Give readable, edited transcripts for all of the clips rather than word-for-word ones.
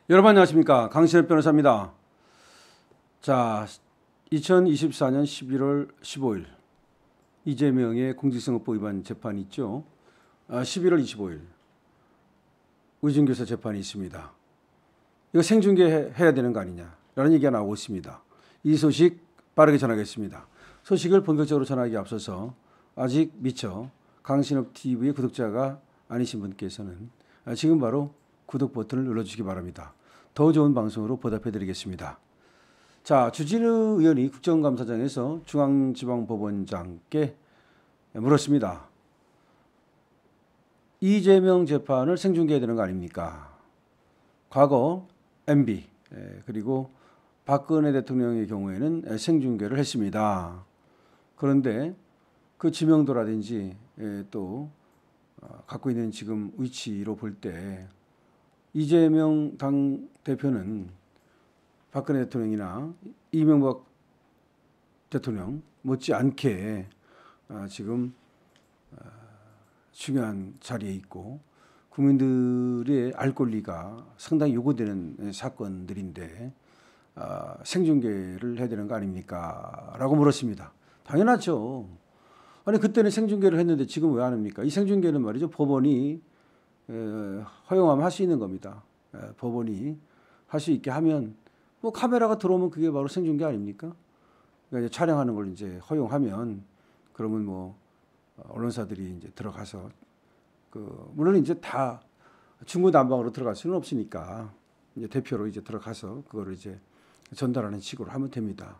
여러분 안녕하십니까, 강신엽 변호사입니다. 자, 2024년 11월 15일 이재명의 공직선거법 위반 재판이 있죠. 11월 25일 의중교사 재판이 있습니다. 이거 생중계해야 되는 거 아니냐라는 얘기가 나오고 있습니다. 이 소식 빠르게 전하겠습니다. 소식을 본격적으로 전하기 앞서서 아직 미처 강신엽 TV의 구독자가 아니신 분께서는 지금 바로 구독 버튼을 눌러주시기 바랍니다. 더 좋은 방송으로 보답해드리겠습니다. 자, 주진우 의원이 국정감사장에서 중앙지방법원장께 물었습니다. 이재명 재판을 생중계해야 되는 거 아닙니까? 과거 MB 그리고 박근혜 대통령의 경우에는 생중계를 했습니다. 그런데 그 지명도라든지 또 갖고 있는 지금 위치로 볼 때 이재명 당 대표는 박근혜 대통령이나 이명박 대통령 못지않게 지금 중요한 자리에 있고 국민들의 알 권리가 상당히 요구되는 사건들인데 생중계를 해야 되는 거 아닙니까? 라고 물었습니다. 당연하죠. 아니 그때는 생중계를 했는데 지금 왜 안 합니까? 이 생중계는 말이죠, 법원이 허용하면 할 수 있는 겁니다. 법원이 할 수 있게 하면 뭐 카메라가 들어오면 그게 바로 생중계 아닙니까? 그러니까 이제 촬영하는 걸 이제 허용하면 그러면 뭐 언론사들이 이제 들어가서 물론 이제 다 중구난방으로 들어갈 수는 없으니까 이제 대표로 이제 들어가서 그거를 이제 전달하는 식으로 하면 됩니다.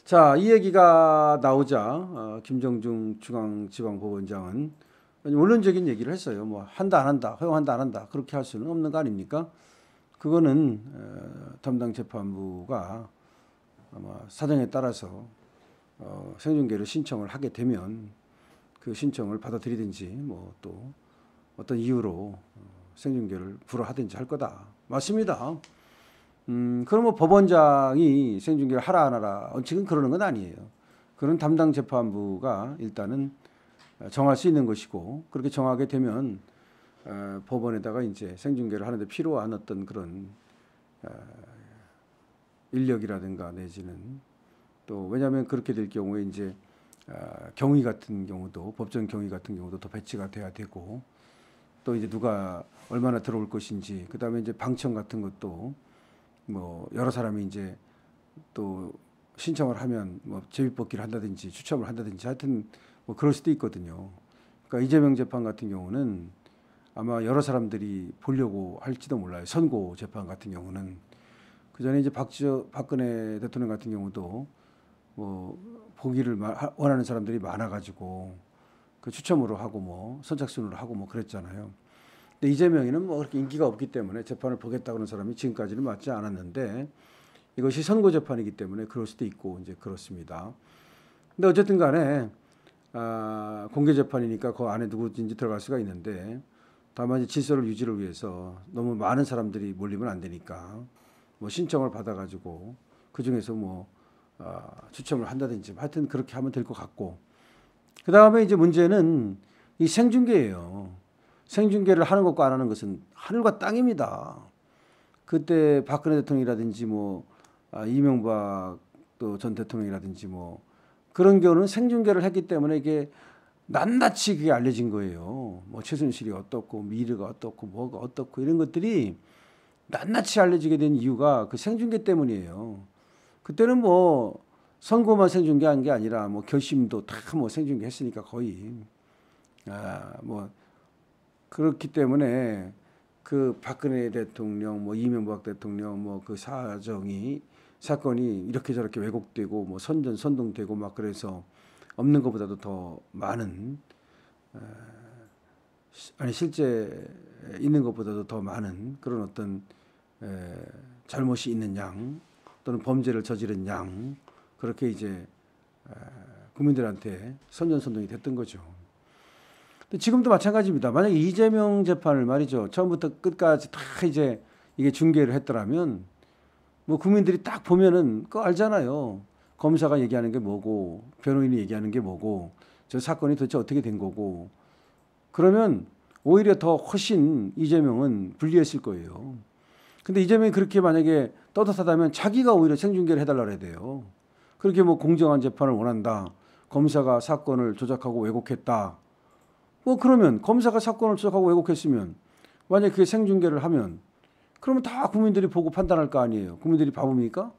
자, 이 얘기가 나오자 김정중 중앙지방법원장은 원론적인 얘기를 했어요. 뭐 한다 안 한다, 허용한다 안 한다, 그렇게 할 수는 없는 거 아닙니까? 그거는 담당 재판부가 아마 사정에 따라서 생중계를 신청을 하게 되면 그 신청을 받아들이든지 뭐 또 어떤 이유로 생중계를 불허하든지 할 거다. 맞습니다. 그럼 뭐 법원장이 생중계를 하라 안 하라 지금 그러는 건 아니에요. 그런 담당 재판부가 일단은 정할 수 있는 것이고, 그렇게 정하게 되면 법원에다가 이제 생중계를 하는데 필요한 어떤 그런 인력이라든가 내지는 또 왜냐하면 그렇게 될 경우에 이제 경위 같은 경우도 법정 경위 같은 경우도 더 배치가 돼야 되고, 또 이제 누가 얼마나 들어올 것인지, 그다음에 이제 방청 같은 것도 뭐 여러 사람이 이제 또 신청을 하면 뭐 제비뽑기를 한다든지 추첨을 한다든지 하여튼 뭐 그럴 수도 있거든요. 그러니까 이재명 재판 같은 경우는 아마 여러 사람들이 보려고 할지도 몰라요. 선고 재판 같은 경우는. 그 전에 이제 박근혜 대통령 같은 경우도 뭐 보기를 원하는 사람들이 많아가지고 그 추첨으로 하고 뭐 선착순으로 하고 뭐 그랬잖아요. 근데 이재명이는 뭐 그렇게 인기가 없기 때문에 재판을 보겠다고 하는 사람이 지금까지는 맞지 않았는데, 이것이 선고 재판이기 때문에 그럴 수도 있고 이제 그렇습니다. 근데 어쨌든 간에 공개 재판이니까 그 안에 누구든지 들어갈 수가 있는데, 다만 이제 질서를 유지를 위해서 너무 많은 사람들이 몰리면 안 되니까 뭐 신청을 받아가지고 그 중에서 뭐 추첨을 한다든지 하여튼 그렇게 하면 될 것 같고, 그 다음에 이제 문제는 이 생중계예요. 생중계를 하는 것과 안 하는 것은 하늘과 땅입니다. 그때 박근혜 대통령이라든지 뭐 이명박 또 전 대통령이라든지 뭐 그런 경우는 생중계를 했기 때문에 이게 낱낱이 그게 알려진 거예요. 뭐 최순실이 어떻고 미르가 어떻고 뭐가 어떻고 이런 것들이 낱낱이 알려지게 된 이유가 그 생중계 때문이에요. 그때는 뭐 선고만 생중계한 게 아니라 뭐 결심도 다 뭐 생중계했으니까 거의 뭐 그렇기 때문에 그 박근혜 대통령 뭐 이명박 대통령 뭐 그 사건이 이렇게 저렇게 왜곡되고 뭐 선동되고 막 그래서 없는 것보다도 더 많은 실제 있는 것보다도 더 많은 그런 어떤 잘못이 있는 양 또는 범죄를 저지른 양, 그렇게 이제 국민들한테 선전선동이 됐던 거죠. 근데 지금도 마찬가지입니다. 만약에 이재명 재판을 말이죠, 처음부터 끝까지 다 이제 이게 중계를 했더라면 뭐 국민들이 딱 보면은 그거 알잖아요. 검사가 얘기하는 게 뭐고 변호인이 얘기하는 게 뭐고 저 사건이 도대체 어떻게 된 거고, 그러면 오히려 더 훨씬 이재명은 불리했을 거예요. 근데 이재명이 그렇게 만약에 떳떳하다면 자기가 오히려 생중계를 해달라 해야 돼요. 그렇게 뭐 공정한 재판을 원한다. 검사가 사건을 조작하고 왜곡했다. 뭐 그러면 검사가 사건을 조작하고 왜곡했으면 만약에 그게 생중계를 하면 그러면 다 국민들이 보고 판단할 거 아니에요. 국민들이 바보입니까?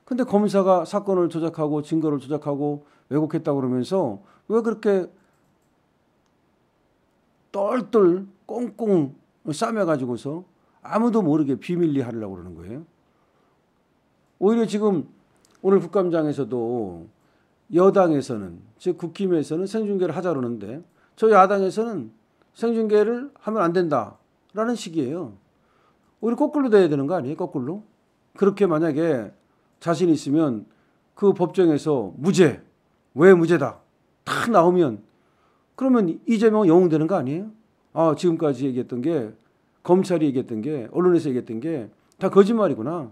근데 검사가 사건을 조작하고 증거를 조작하고 왜곡했다고 그러면서 왜 그렇게 똘똘 꽁꽁 싸매가지고서 아무도 모르게 비밀리 하려고 그러는 거예요. 오히려 지금 오늘 국감장에서도 여당에서는 즉 국힘에서는 생중계를 하자 그러는데 저 야당에서는 생중계를 하면 안 된다라는 식이에요. 오히려 거꾸로 돼야 되는 거 아니에요? 거꾸로. 그렇게 만약에 자신 있으면 그 법정에서 무죄, 왜 무죄다 다 나오면 그러면 이재명은 영웅되는 거 아니에요? 아, 지금까지 얘기했던 게 검찰이 얘기했던 게 언론에서 얘기했던 게 다 거짓말이구나.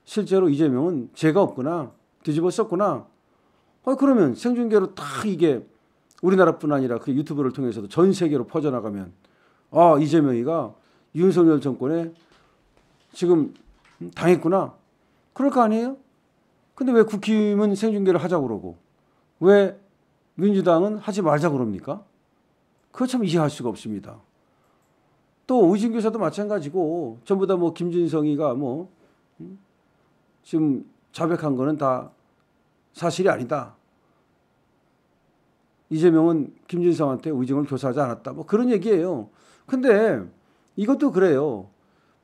실제로 이재명은 죄가 없구나. 뒤집어 썼구나. 그러면 생중계로 다 이게 우리나라뿐 아니라 그 유튜브를 통해서도 전 세계로 퍼져나가면 아, 이재명이가 윤석열 정권에 지금 당했구나. 그럴 거 아니에요? 근데 왜 국힘은 생중계를 하자고 그러고 왜 민주당은 하지 말자고 그럽니까? 그거 참 이해할 수가 없습니다. 또 의진교사도 마찬가지고 전부 다 뭐 김진성이가 뭐 지금 자백한 거는 다 사실이 아니다. 이재명은 김진성한테 의정을 교사하지 않았다. 뭐 그런 얘기예요. 근데 이것도 그래요.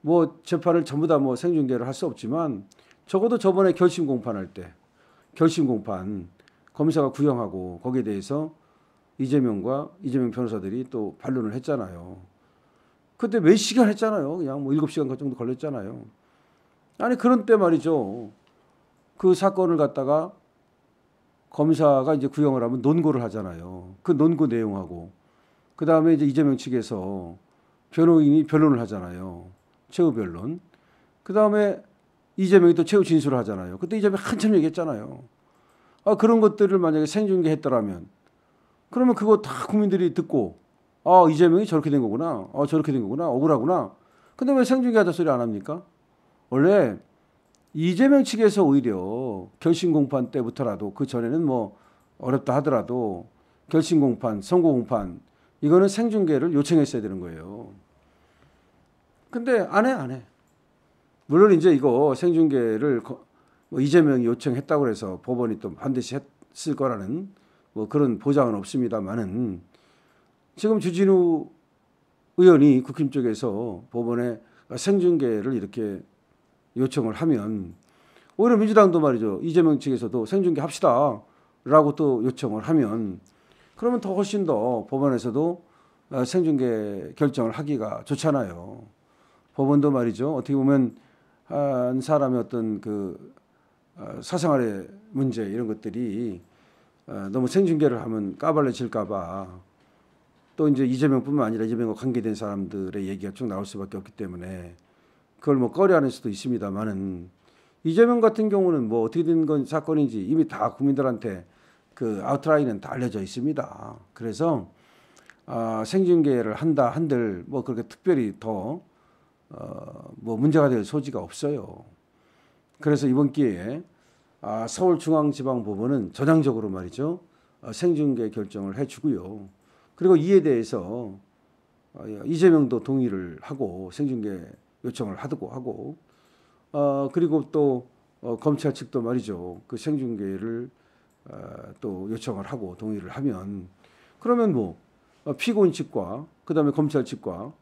뭐 재판을 전부 다 뭐 생중계를 할 수 없지만 적어도 저번에 결심 공판할 때 결심 공판 검사가 구형하고 거기에 대해서 이재명과 이재명 변호사들이 또 반론을 했잖아요. 그때 몇 시간 했잖아요. 그냥 뭐 7시간 정도 걸렸잖아요. 아니 그런 때 말이죠. 그 사건을 갖다가 검사가 이제 구형을 하면 논고를 하잖아요. 그 논고 내용하고 그 다음에 이제 이재명 측에서 변호인이 변론을 하잖아요. 최후 변론. 그 다음에 이재명이 또 최후 진술을 하잖아요. 그때 이재명이 한참 얘기했잖아요. 아, 그런 것들을 만약에 생중계했더라면 그러면 그거 다 국민들이 듣고 아, 이재명이 저렇게 된 거구나. 아, 저렇게 된 거구나. 억울하구나. 근데 왜 생중계하자 소리 안 합니까? 원래 이재명 측에서 오히려 결심 공판 때부터라도 그 전에는 뭐 어렵다 하더라도 결심 공판, 선고 공판 이거는 생중계를 요청했어야 되는 거예요. 근데 안 해. 물론 이제 이거 생중계를 뭐 이재명이 요청했다고 해서 법원이 또 반드시 했을 거라는 뭐 그런 보장은 없습니다만은 지금 주진우 의원이 국힘 쪽에서 법원에 생중계를 이렇게 요청을 하면 오히려 민주당도 말이죠. 이재명 측에서도 생중계 합시다 라고 또 요청을 하면 그러면 더 훨씬 더 법원에서도 생중계 결정을 하기가 좋잖아요. 법원도 말이죠. 어떻게 보면 한 사람의 어떤 그 사생활의 문제 이런 것들이 너무 생중계를 하면 까발려질까 봐 또 이제 이재명뿐만 아니라 이재명과 관계된 사람들의 얘기가 쭉 나올 수밖에 없기 때문에 그걸 뭐 꺼려하는 수도 있습니다만은 이재명 같은 경우는 뭐 어떻게 된 건 사건인지 이미 다 국민들한테 그 아웃라인은 다 알려져 있습니다. 그래서 생중계를 한다 한들 뭐 그렇게 특별히 더 뭐 문제가 될 소지가 없어요. 그래서 이번 기회에 서울중앙지방법원은 전향적으로 말이죠. 생중계 결정을 해주고요. 그리고 이에 대해서 이재명도 동의를 하고 생중계 요청을 하고 그리고 또 검찰 측도 말이죠. 그 생중계를 또 요청을 하고 동의를 하면 그러면 뭐 피고인 측과 그다음에 검찰 측과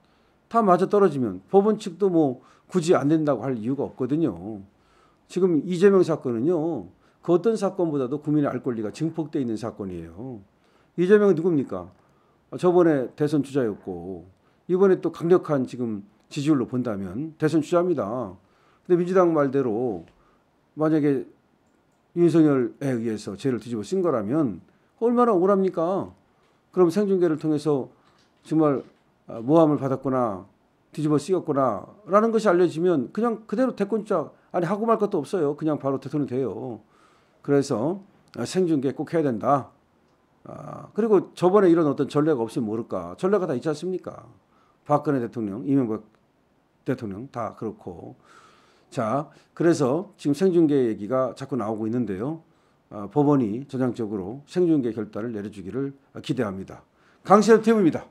다 맞아떨어지면 법원 측도 뭐 굳이 안 된다고 할 이유가 없거든요. 지금 이재명 사건은요. 그 어떤 사건보다도 국민의 알 권리가 증폭되어 있는 사건이에요. 이재명은 누굽니까? 저번에 대선 주자였고 이번에 또 강력한 지금 지지율로 본다면 대선 주자입니다. 근데 민주당 말대로 만약에 윤석열에 의해서 죄를 뒤집어 쓴 거라면 얼마나 억울합니까? 그럼 생중계를 통해서 정말 모함을 받았거나 뒤집어 쓰였거나 라는 것이 알려지면 그냥 그대로 대권자 아니 하고 말 것도 없어요. 그냥 바로 대통령 돼요. 그래서 생중계 꼭 해야 된다. 그리고 저번에 이런 어떤 전례가 없으면 모를까. 전례가 다 있지 않습니까? 박근혜 대통령, 이명박 대통령 다 그렇고. 자, 그래서 지금 생중계 얘기가 자꾸 나오고 있는데요. 법원이 전향적으로 생중계 결단을 내려주기를 기대합니다. 강신업 팀입니다.